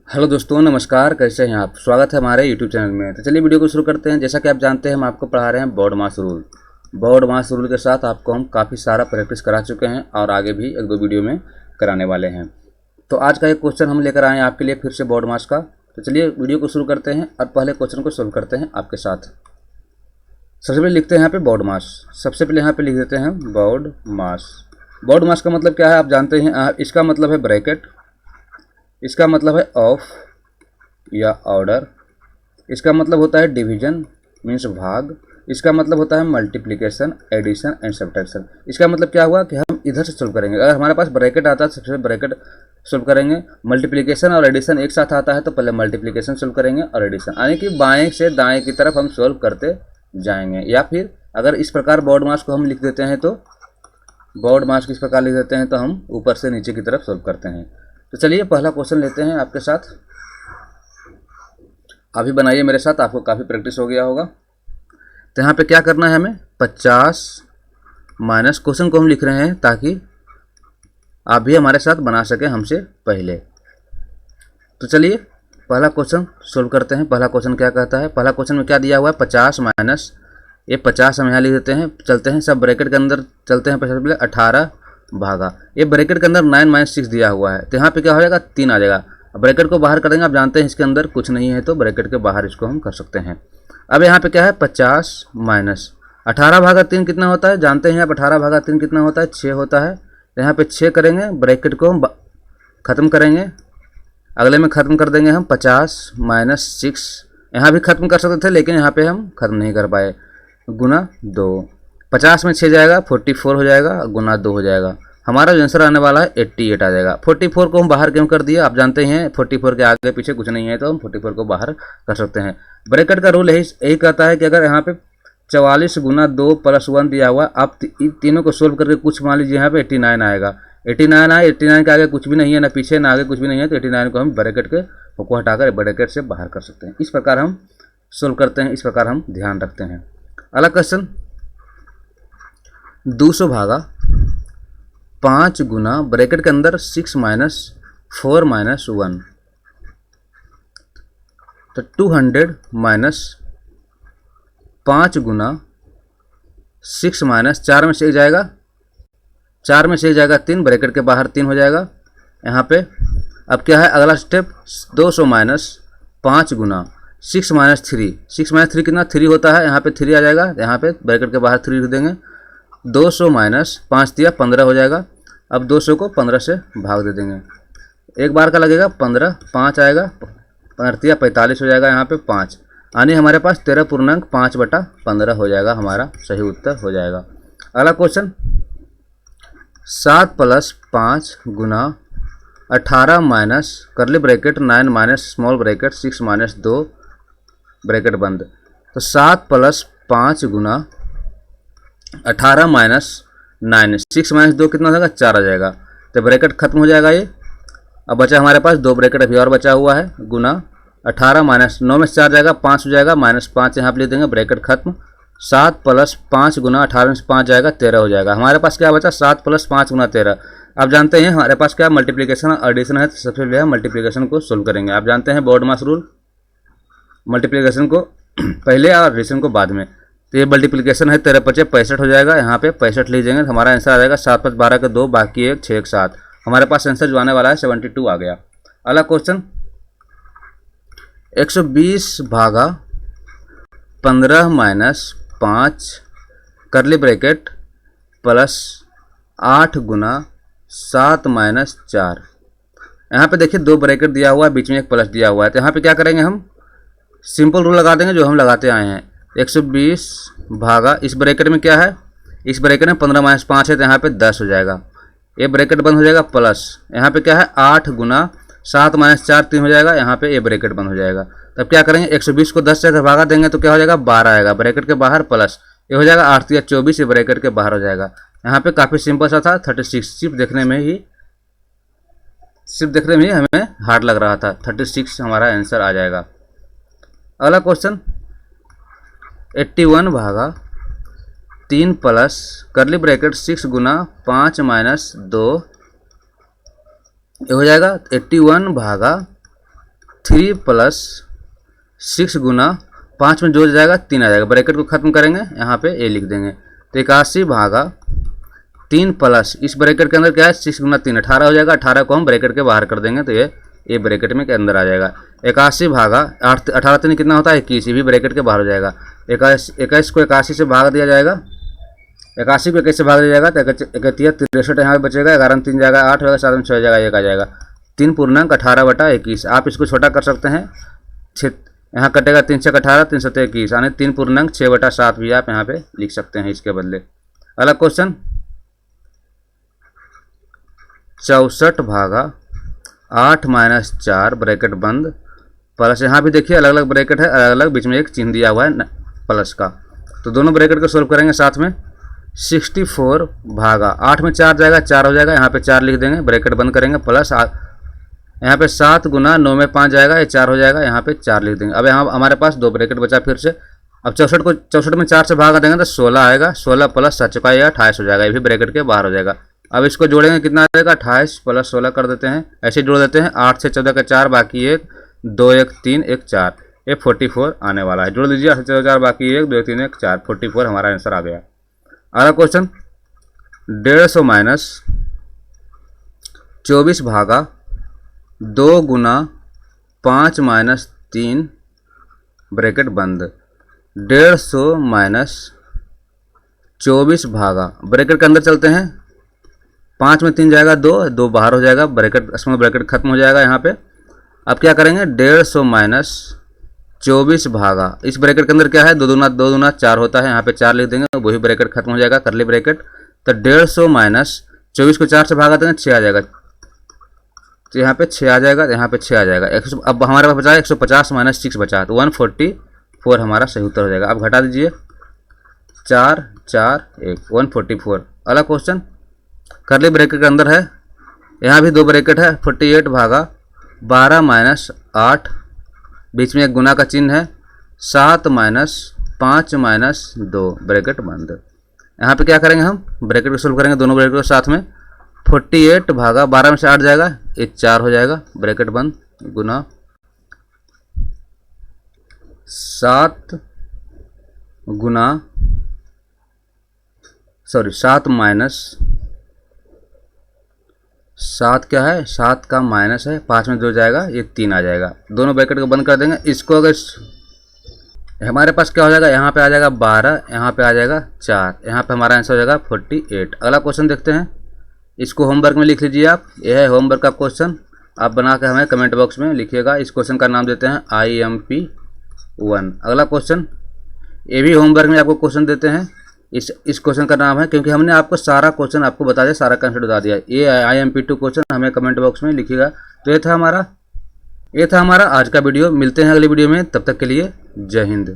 Hello दोस्तों, नमस्कार। कैसे हैं आप? स्वागत है हमारे यूट्यूब चैनल में। तो चलिए वीडियो को शुरू करते हैं। जैसा कि आप जानते हैं, हम आपको पढ़ा रहे हैं बोर्ड मास रूल। बोर्ड मास रूल के साथ आपको हम काफ़ी सारा प्रैक्टिस करा चुके हैं और आगे भी एक दो वीडियो में कराने वाले हैं। तो आज का एक क्वेश्चन हम लेकर आए हैं आपके लिए फिर से बोर्ड मास का। तो चलिए वीडियो को शुरू करते हैं और पहले क्वेश्चन को सोल्व करते हैं आपके साथ। सबसे पहले लिखते हैं यहाँ पे बोर्ड मास। सबसे पहले यहाँ पे लिख देते हैं बोर्ड मास। बोर्ड मास का मतलब क्या है आप जानते हैं। इसका मतलब है ब्रैकेट, इसका मतलब है ऑफ या ऑर्डर, इसका मतलब होता है डिवीजन मीन्स भाग, इसका मतलब होता है मल्टीप्लिकेशन, एडिशन एंड सब्ट्रैक्शन। इसका मतलब क्या हुआ कि हम इधर से सोल्व करेंगे। अगर हमारे पास ब्रैकेट आता है सबसे ब्रैकेट सोल्व करेंगे। मल्टीप्लिकेशन और एडिशन एक साथ आता है तो पहले मल्टीप्लिकेशन सोल्व करेंगे और एडिशन, यानी कि बाएं से दाएं की तरफ हम सोल्व करते जाएंगे। या फिर अगर इस प्रकार बोर्ड मास को हम लिख देते हैं तो बोर्ड मास किस प्रकार लिख देते हैं तो हम ऊपर से नीचे की तरफ सोल्व करते हैं। तो चलिए पहला क्वेश्चन लेते हैं आपके साथ। अभी बनाइए मेरे साथ, आपको काफ़ी प्रैक्टिस हो गया होगा। तो यहाँ पे क्या करना है हमें 50 माइनस, क्वेश्चन को हम लिख रहे हैं ताकि आप भी हमारे साथ बना सकें हमसे पहले। तो चलिए पहला क्वेश्चन सोल्व करते हैं। पहला क्वेश्चन क्या कहता है? पहला क्वेश्चन में क्या दिया हुआ है 50 माइनस ये 50 हम यहाँ लिख देते हैं। चलते हैं सब ब्रैकेट के अंदर, चलते हैं सबसे पहले 18 भागा ये ब्रैकेट के अंदर 9 - 6 दिया हुआ है। तो यहाँ पे क्या हो जाएगा 3 आ जाएगा। अब ब्रैकेट को बाहर कर देंगे। आप जानते हैं इसके अंदर कुछ नहीं है तो ब्रैकेट के बाहर इसको हम कर सकते हैं। अब यहाँ पे क्या है 50 माइनस 18 भागा 3 कितना होता है? जानते हैं आप 18 भागा 3 कितना होता है? 6 होता है। तो यहाँ पे 6 करेंगे, ब्रैकेट को हम ख़त्म करेंगे, अगले में ख़त्म कर देंगे हम 50 माइनस 6। यहाँ भी ख़त्म कर सकते थे लेकिन यहाँ पे हम ख़त्म नहीं कर पाए। गुना 2, 50 में 6 जाएगा 44 हो जाएगा, गुना 2 हो जाएगा। हमारा जो आंसर आने वाला है 88 आ जाएगा। 44 को हम बाहर क्यों कर दिए? आप जानते हैं 44 के आगे पीछे कुछ नहीं है तो हम 44 को बाहर कर सकते हैं। ब्रैकेट का रूल यही कहता है कि अगर यहाँ पे 44 गुना 2 प्लस 1 दिया हुआ, आप तीनों को सोल्व करके कुछ मान लीजिए यहाँ पे 89 आएगा। 89 आए, 89 के आगे कुछ भी नहीं है, ना पीछे ना आगे कुछ भी नहीं है, तो 89 को हम ब्रैकेट को हटाकर ब्रैकेट से बाहर कर सकते हैं। इस प्रकार हम सोल्व करते हैं, इस प्रकार हम ध्यान रखते हैं। अगला क्वेश्चन 200 भागा 5 गुना ब्रैकेट के अंदर 6 माइनस 4 माइनस 1, तो 200 माइनस 5 गुना 6 माइनस 4 में से एक जाएगा, 4 में से एक जाएगा 3, ब्रैकेट के बाहर 3 हो जाएगा। यहाँ पे अब क्या है अगला स्टेप 200 माइनस 5 गुना 6 माइनस 3, 6 माइनस 3 कितना? 3 होता है। यहाँ पे 3 आ जाएगा, यहाँ पे ब्रैकेट के बाहर 3 लिख देंगे। 200 माइनस 5 दिया 15 हो जाएगा। अब 200 को 15 से भाग दे देंगे, एक बार का लगेगा 15, 5 आएगा, 15 45 हो जाएगा। यहाँ पे 5 यानी हमारे पास 13.5/15 हो जाएगा, हमारा सही उत्तर हो जाएगा। अगला क्वेश्चन 7 + 5 गुना 18 माइनस करली bracket 9 minus small bracket 6 minus 2 bracket बंद। तो 7 + 5 गुना 18 माइनस 9, 6 माइनस 2 कितना हो जाएगा? 4 आ जाएगा। तो ब्रैकेट खत्म हो जाएगा ये। अब बचा हमारे पास 2 ब्रैकेट अभी और बचा हुआ है। गुना 18 माइनस 9 में से 4 जाएगा, 5 हो जाएगा, माइनस 5 यहाँ पे लिख देंगे, ब्रैकेट खत्म। 7 + 5 गुना 18 में से 5 जाएगा 13 हो जाएगा। हमारे पास क्या बचा? 7 + 5 गुना 13। आप जानते हैं हमारे पास क्या मल्टीप्लिकेशन और एडिशन है, तो सबसे पहले हम मल्टीप्लिकेशन को सोल्व करेंगे। आप जानते हैं बोर्ड मास रूल, मल्टीप्लिकेशन को पहले और एडिशन को बाद में। तो ये मल्टीप्लिकेशन है 13 × 5 = 65 हो जाएगा। यहाँ पे 65 लीजिएंगे, हमारा आंसर आ जाएगा 7 + 5 = 12 के 2 बाकी 1 6 1 7। हमारे पास आंसर जो आने वाला है 72 आ गया। अगला क्वेश्चन 120 भागा 15 माइनस 5 करली ब्रैकेट प्लस 8 गुना 7 माइनस 4। यहाँ पे देखिए 2 ब्रैकेट दिया हुआ है, बीच में एक प्लस दिया हुआ है। तो यहाँ पे क्या करेंगे हम सिंपल रूल लगा देंगे जो हम लगाते आए हैं। 120 भागा इस ब्रैकेट में क्या है? इस ब्रैकेट में 15 माइनस 5 है तो यहाँ पे 10 हो जाएगा। ये ब्रैकेट बंद हो जाएगा प्लस, यहाँ पे क्या है 8 गुना 7 माइनस 4 3 हो जाएगा। यहाँ पे ये ब्रैकेट बंद हो जाएगा। तब क्या करेंगे 120 को 10 से अगर भागा देंगे तो क्या हो जाएगा 12 आएगा, ब्रैकेट के बाहर प्लस ये हो जाएगा 8 या 24, ये ब्रैकेट के बाहर हो जाएगा। यहाँ पे काफ़ी सिंपल सा था 36, सिर्फ देखने में ही हमें हार्ड लग रहा था। 36 हमारा आंसर आ जाएगा। अगला क्वेश्चन 81 भागा 3 प्लस करली ब्रैकेट 6 गुना 5 माइनस 2 ये हो जाएगा 81 भागा 3 प्लस 6 गुना 5 में जो जाएगा 3 आ जाएगा। ब्रैकेट को ख़त्म करेंगे, यहाँ पे ए लिख देंगे। तो 81 भागा 3 प्लस इस ब्रैकेट के अंदर क्या है 6 गुना 3 18 हो जाएगा। 18 को हम ब्रैकेट के बाहर कर देंगे तो ये ब्रैकेट में के अंदर आ जाएगा। 81 भागा 18 3 कितना होता है 21, ये भी ब्रैकेट के बाहर हो जाएगा। 21 को 81 से भाग दिया जाएगा, 81 को 21 से भाग दिया जाएगा तो 31 63 यहाँ पे बचेगा। 11 में 3 जाएगा 8 होगा, 7 में 6 हो जाएगा 1 आ जाएगा। 3 पूर्णांक 18/21। आप इसको छोटा कर सकते हैं, यहाँ कटेगा 3 से 18 3 से 21 यानी 3 पूर्णांक 6/7 भी आप यहाँ पे लिख सकते हैं इसके बदले। अगला क्वेश्चन 64 भागा 8 - 4 ब्रैकेट बंद प्लस, यहाँ भी देखिए अलग अलग ब्रैकेट है, अलग अलग बीच में एक चिन्ह दिया हुआ है प्लस का। तो दोनों ब्रैकेट को सोल्व करेंगे साथ में। 64 भागा 8 में 4 जाएगा 4 हो जाएगा, यहाँ पे 4 लिख देंगे, ब्रैकेट बंद करेंगे प्लस यहाँ पे 7 गुना 9 में 5 जाएगा, ये 4 हो जाएगा, यहाँ पे 4 लिख देंगे। अब यहाँ हमारे पास 2 ब्रैकेट बचा फिर से। अब 64 में 4 से भागा देंगे तो 16 आएगा, 16 प्लस 7 चुका ये 28 हो जाएगा, ये भी ब्रैकेट के बाहर हो जाएगा। अब इसको जोड़ेंगे कितना आ जाएगा 28 प्लस 16 कर देते हैं, ऐसे जोड़ देते हैं। 8 से 14 का 4 बाकी 1 2 1 3 1 4, ये 44 आने वाला है। जोड़ लीजिए 8 से 14 4 बाकी 1 2 3 1 4, 44 हमारा आंसर आ गया। अगला क्वेश्चन 150 माइनस 24 भागा 2 गुना 5 माइनस 3 ब्रैकेट बंद। 150 माइनस 24 भागा ब्रैकेट के अंदर चलते हैं, 5 में 3 जाएगा 2 बाहर हो जाएगा, ब्रैकेट स्मॉल ब्रैकेट खत्म हो जाएगा यहाँ पे। अब क्या करेंगे 150 माइनस 24 भागा इस ब्रैकेट के अंदर क्या है 2 दूना 4 होता है, यहाँ पे 4 लिख देंगे, वही ब्रैकेट खत्म हो जाएगा करली ब्रैकेट। तो 150 माइनस 24 को 4 से भागा देंगे 6 आ जाएगा, तो यहाँ पे 6 आ जाएगा, यहाँ पे 6 आ जाएगा। अब हमारे पास बचा 150 माइनस 6 बचा, तो 144 हमारा सही उत्तर हो जाएगा। अब घटा दीजिए 4 4 1 144। अगला क्वेश्चन करली ब्रैकेट के अंदर है, यहाँ भी 2 ब्रैकेट है। 48 भागा 12 माइनस 8 बीच में एक गुना का चिन्ह है, 7 माइनस 5 माइनस 2 ब्रैकेट बंद। यहाँ पे क्या करेंगे हम ब्रैकेट को सोल्व करेंगे दोनों ब्रैकेट को साथ में। 48 भागा 12 में से 8 जाएगा, ये 4 हो जाएगा, ब्रैकेट बंद गुना 7 माइनस 7 क्या है 7 का माइनस है, 5 में 2 जाएगा, ये 3 आ जाएगा। दोनों ब्रैकेट को बंद कर देंगे। इसको अगर हमारे पास क्या हो जाएगा, यहाँ पे आ जाएगा 12, यहाँ पे आ जाएगा 4, यहाँ पे हमारा आंसर हो जाएगा 48। अगला क्वेश्चन देखते हैं, इसको होमवर्क में लिख लीजिए आप, यह है होमवर्क का क्वेश्चन। आप बना के हमें कमेंट बॉक्स में लिखिएगा। इस क्वेश्चन का नाम देते हैं IMP 1। अगला क्वेश्चन ये भी होमवर्क में आपको क्वेश्चन देते हैं, इस क्वेश्चन का नाम है, क्योंकि हमने आपको सारा क्वेश्चन आपको बता दिया, सारा कंसेप्ट बता दिया। ये IMP 2 क्वेश्चन हमें कमेंट बॉक्स में लिखिएगा। तो ये था हमारा आज का वीडियो। मिलते हैं अगली वीडियो में, तब तक के लिए जय हिंद।